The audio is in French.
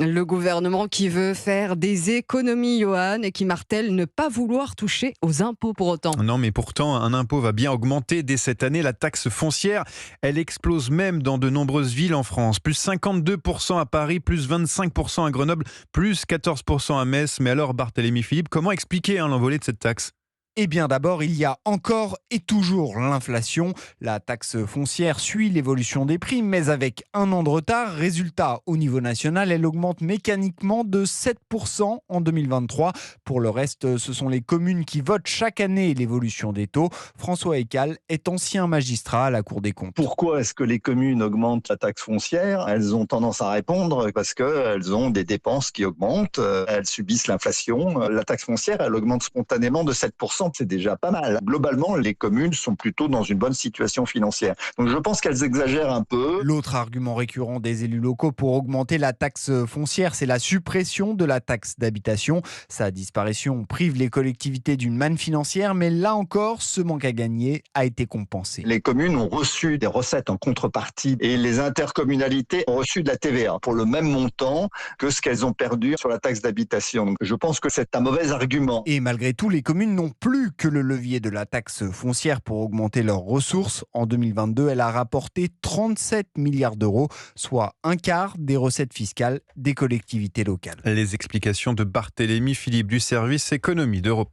Le gouvernement qui veut faire des économies, Johan, et qui martèle ne pas vouloir toucher aux impôts pour autant. Non, mais pourtant, un impôt va bien augmenter dès cette année. La taxe foncière, elle explose même dans de nombreuses villes en France. Plus 52% à Paris, plus 25% à Grenoble, plus 14% à Metz. Mais alors, Barthélémy Philippe, comment expliquer l'envolée de cette taxe ? Eh bien d'abord, il y a encore et toujours l'inflation. La taxe foncière suit l'évolution des prix, mais avec un an de retard. Résultat, au niveau national, elle augmente mécaniquement de 7% en 2023. Pour le reste, ce sont les communes qui votent chaque année l'évolution des taux. François Ecal est ancien magistrat à la Cour des comptes. Pourquoi est-ce que les communes augmentent la taxe foncière ? Elles ont tendance à répondre parce qu'elles ont des dépenses qui augmentent, elles subissent l'inflation. La taxe foncière, elle augmente spontanément de 7%, c'est déjà pas mal. Globalement, les communes sont plutôt dans une bonne situation financière. Donc je pense qu'elles exagèrent un peu. L'autre argument récurrent des élus locaux pour augmenter la taxe foncière, c'est la suppression de la taxe d'habitation. Sa disparition prive les collectivités d'une manne financière, mais là encore, ce manque à gagner a été compensé. Les communes ont reçu des recettes en contrepartie et les intercommunalités ont reçu de la TVA pour le même montant que ce qu'elles ont perdu sur la taxe d'habitation. Donc je pense que c'est un mauvais argument. Et malgré tout, les communes n'ont plus que le levier de la taxe foncière pour augmenter leurs ressources. En 2022, elle a rapporté 37 milliards d'euros, soit un quart des recettes fiscales des collectivités locales. Les explications de Barthélémy Philippe du service économie d'Europe.